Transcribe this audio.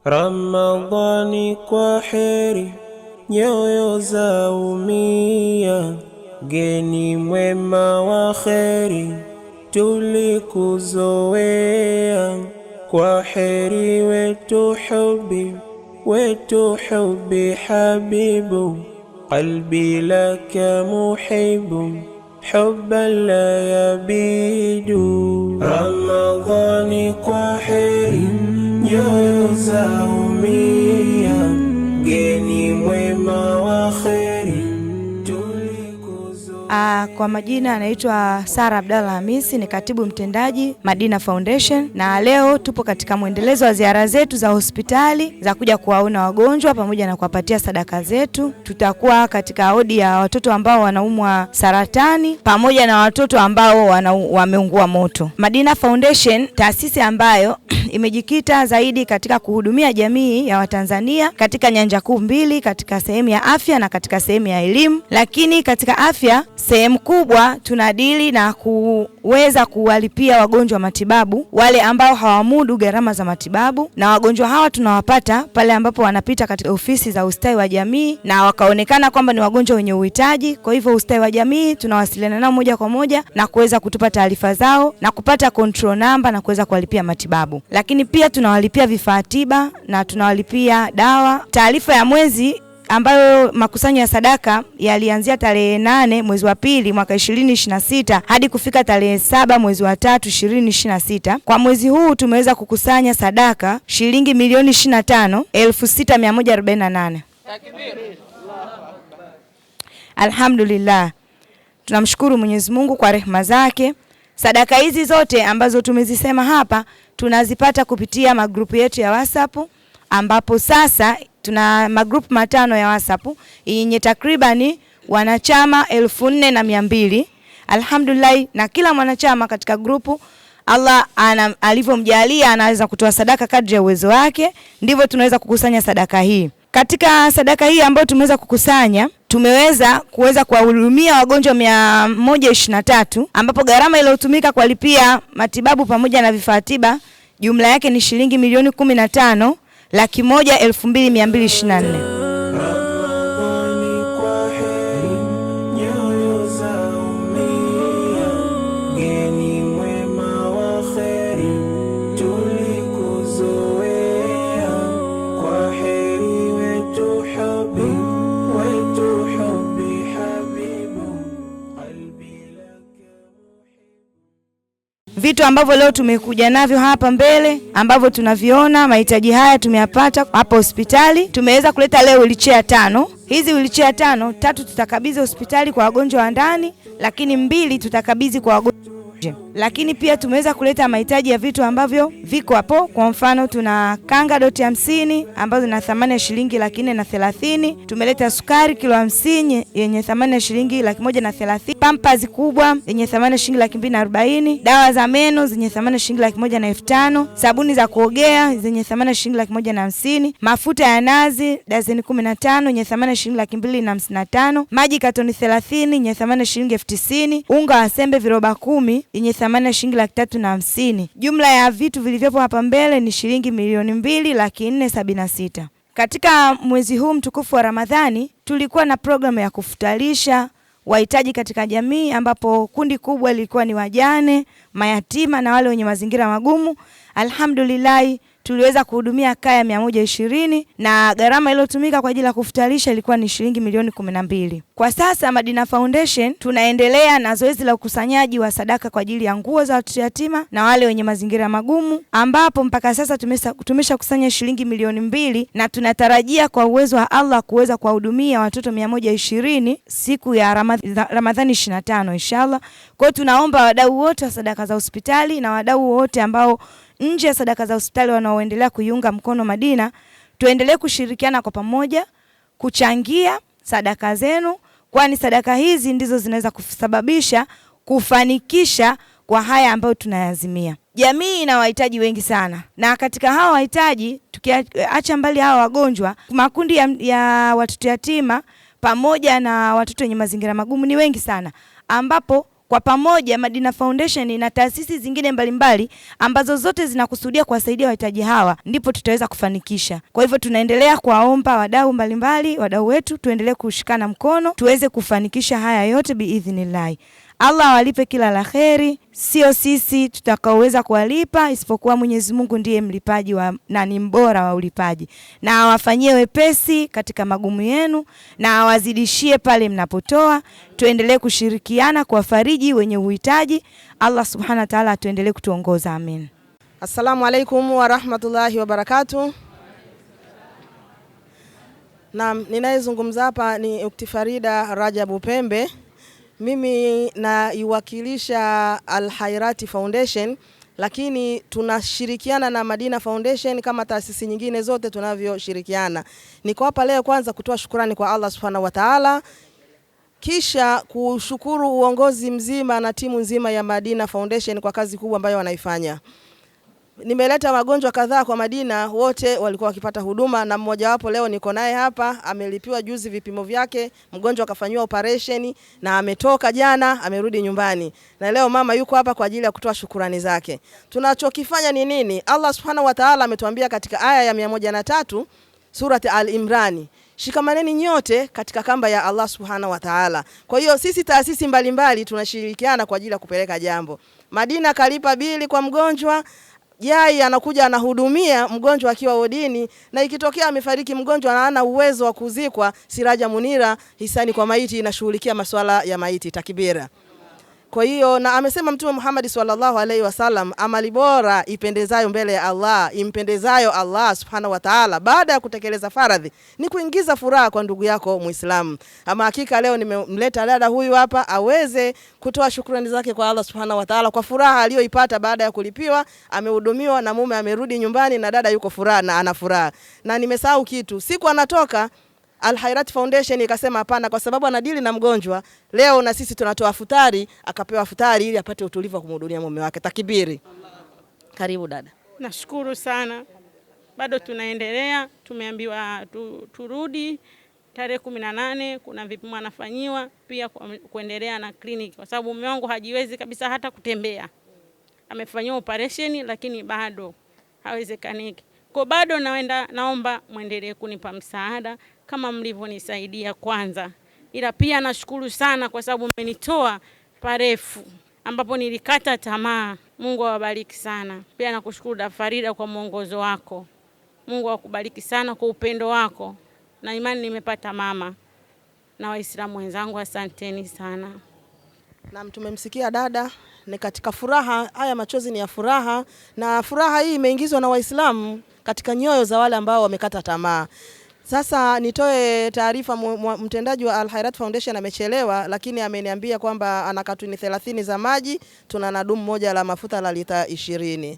Ramadhani kwa heri, nyoyo zaumia, geni mwema wa kheri, tulikuzoea. Kwa heri wetu hubi habibu, qalbi laka muhibu, hubban la yabidu. Ramadhani kwa heri, nyoyo zaumia, geni mwema wa kheri, tulikuzoea. Kwa majina anaitwa Sara Abdalla Hamisi, ni katibu mtendaji Madina Foundation, na leo tupo katika mwendelezo wa ziara zetu za hospitali za kuja kuwaona wagonjwa pamoja na kuwapatia sadaka zetu. Tutakuwa katika wodi ya watoto ambao wanaumwa saratani pamoja na watoto ambao wameungua moto. Madina Foundation, taasisi ambayo imejikita zaidi katika kuhudumia jamii ya Watanzania katika nyanja kuu mbili, katika sehemu ya afya na katika sehemu ya elimu. Lakini katika afya, sehemu kubwa tunadili na kuweza kuwalipia wagonjwa matibabu wale ambao hawamudu gharama za matibabu, na wagonjwa hawa tunawapata pale ambapo wanapita katika ofisi za ustawi wa jamii na wakaonekana kwamba ni wagonjwa wenye uhitaji. Kwa hivyo ustawi wa jamii tunawasiliana nao moja kwa moja na kuweza kutupa taarifa zao na kupata control number na kuweza kuwalipia matibabu. Lakini pia tunawalipia vifaa tiba na tunawalipia dawa. Taarifa ya mwezi ambayo makusanyo ya sadaka yalianzia tarehe 8 mwezi wa pili mwaka 2026 hadi kufika tarehe 7 mwezi wa 3 2026. Kwa mwezi huu tumeweza kukusanya sadaka shilingi milioni 25,6148. Alhamdulillah. Tunamshukuru Mwenyezi Mungu kwa rehema zake. Sadaka hizi zote ambazo tumezisema hapa tunazipata kupitia magrupu yetu ya WhatsApp, ambapo sasa tuna magrupu 5 ya WhatsApp yenye takribani wanachama 4200. Alhamdulillah, na kila mwanachama katika grupu Allah alivyomjalia anaweza kutoa sadaka kadri ya uwezo wake, ndivyo tunaweza kukusanya sadaka hii. Katika sadaka hii ambayo tumeweza kukusanya, tumeweza kuwahudumia wagonjwa 123, ambapo gharama iliyotumika kuwalipia matibabu pamoja na vifaa tiba jumla yake ni shilingi milioni 15,101,224. Vitu ambavyo leo tumekuja navyo hapa mbele ambavyo tunaviona, mahitaji haya tumeyapata hapa hospitali. Tumeweza kuleta leo wheelchair 5. Hizi wheelchair 5, 3 tutakabidhi hospitali kwa wagonjwa wa ndani, lakini 2 tutakabidhi kwa wagonjwa. Lakini pia tumeweza kuleta mahitaji ya vitu ambavyo viko hapo. Kwa mfano tuna kanga doti 50 ambazo zina thamani ya shilingi 430. Tumeleta sukari kilo 50 yenye thamani ya shilingi 130. Pampers kubwa yenye thamani ya shilingi 240. Dawa za meno zenye thamani ya shilingi 1,500. Sabuni za kuogea zenye thamani ya shilingi 150. Mafuta ya nazi dazeni 15 yenye thamani ya shilingi 255. Maji katoni 30 yenye thamani ya shilingi 90. Unga wa sembe viroba 10 yenye thamani ya shilingi 350. Jumla ya vitu vilivyopo hapa mbele ni shilingi milioni 2,476,000. Katika mwezi huu mtukufu wa Ramadhani tulikuwa na programu ya kufutarisha wahitaji katika jamii, ambapo kundi kubwa lilikuwa ni wajane, mayatima na wale wenye mazingira magumu. Alhamdulillah, tuliweza kuhudumia kaya 120 na gharama iliyotumika kwa ajili ya kufutarisha ilikuwa ni shilingi milioni 12. Kwa sasa Madina Foundation tunaendelea na zoezi la ukusanyaji wa sadaka kwa ajili ya nguo za watoto yatima na wale wenye mazingira magumu, ambapo mpaka sasa tumesha kusanya shilingi milioni 2 na tunatarajia kwa uwezo wa Allah kuweza kuwahudumia watoto 120 siku ya Ramadhani 25 inshallah. Kwa hiyo tunaomba wadau wote wa sadaka za hospitali na wadau wote ambao nje ya sadaka za hospitali wanaoendelea kuiunga mkono Madina, tuendelee kushirikiana kwa pamoja kuchangia sadaka zenu, kwani sadaka hizi ndizo zinaweza kusababisha kufanikisha kwa haya ambayo tunayazimia. Jamii ina wahitaji wengi sana, na katika hawa wahitaji tukiacha mbali hawa wagonjwa, makundi ya watoto yatima pamoja na watoto wenye mazingira magumu ni wengi sana, ambapo Kwa pamoja Madina Foundation na taasisi zingine mbalimbali ambazo zote zinakusudia kuwasaidia wahitaji hawa, ndipo tutaweza kufanikisha. Kwa hivyo tunaendelea kuwaomba wadau mbalimbali, wadau wetu, tuendelee kushikana mkono tuweze kufanikisha haya yote biidhnillah. Allah awalipe kila la kheri, sio sisi tutakaoweza kuwalipa, isipokuwa Mwenyezi Mungu ndiye mlipaji na ni mbora wa ulipaji. Na awafanyie wepesi katika magumu yenu na awazidishie pale mnapotoa. Tuendelee kushirikiana kuwafariji wenye uhitaji. Allah subhanahu wa ta'ala tuendelee kutuongoza. Amen. Assalamu alaikum wa rahmatullahi wa barakatuh. Naam, ninayezungumza hapa ni Ukhti Farida Rajabu Pembe. Mimi naiwakilisha Al Khairati Foundation, lakini tunashirikiana na Madina Foundation kama taasisi nyingine zote tunavyoshirikiana. Niko hapa leo kwanza kutoa shukrani kwa Allah Subhanahu wa Ta'ala, kisha kushukuru uongozi mzima na timu nzima ya Madina Foundation kwa kazi kubwa ambayo wanaifanya. Nimeleta wagonjwa kadhaa kwa Madina, wote walikuwa wakipata huduma, na mmoja wapo leo niko naye hapa, amelipiwa juzi vipimo vyake, mgonjwa akafanywa operation na ametoka jana, amerudi nyumbani. Na leo mama yuko hapa kwa ajili ya kutoa shukrani zake. Tunachokifanya ni nini? Allah Subhanahu wa Ta'ala ametuambia katika aya ya 103 surati Al-Imran, shikamaneni nyote katika kamba ya Allah Subhanahu wa Ta'ala. Kwa hiyo sisi taasisi mbalimbali tunashirikiana kwa ajili ya kupeleka jambo. Madina kalipa bili kwa mgonjwa, Jai anakuja anahudumia mgonjwa akiwa wodini, na ikitokea amefariki mgonjwa na hana uwezo wa kuzikwa, Siraja Munira Hisani kwa maiti inashughulikia masuala ya maiti. Takbira. Kwa hiyo na amesema Mtume Muhammad sallallahu alaihi wasallam, amali bora ipendezayo mbele ya Allah, impendezayo Allah Subhanahu wa Ta'ala baada ya kutekeleza faradhi ni kuingiza furaha kwa ndugu yako Muislamu. Ama hakika leo nimemleta dada huyu hapa aweze kutoa shukrani zake kwa Allah Subhanahu wa Ta'ala kwa furaha aliyoipata baada ya kulipiwa, amehudumiwa na mume amerudi nyumbani na dada yuko furaha na ana furaha. Na nimesahau kitu, siku anatoka Al Khairati Foundation ikasema hapana, kwa sababu anadili na mgonjwa, leo na sisi tunatoa futari, akapewa futari ili apate utulivu wa kumhudumia mume wake. Takbiri. Karibu dada. Nashukuru sana. Bado tunaendelea, tumeambiwa turudi tarehe 18 kuna vipimo anafanyiwa, pia kuendelea na kliniki kwa sababu mume wangu hajiwezi kabisa hata kutembea. Amefanyiwa operation lakini bado hawezekaniki. Kwa bado naomba muendelee kunipa msaada kama mlivyonisaidia kwanza. Ila pia nashukuru sana kwa sababu mmenitoa parefu ambapo nilikata tamaa. Mungu awabariki sana. Pia nakushukuru da Farida kwa mwongozo wako. Mungu akubariki sana kwa upendo wako. Na imani nimepata mama. Na Waislamu wenzangu asanteni sana. Na tumemsikia dada, ni katika furaha, haya machozi ni ya furaha, na furaha hii imeingizwa na Waislamu katika nyoyo za wale ambao wamekata tamaa. Sasa nitoe taarifa, mtendaji wa Al Khairati Foundation amechelewa, lakini ameniambia kwamba ana katuni 30 za maji, tuna na dumu moja la mafuta la lita 20.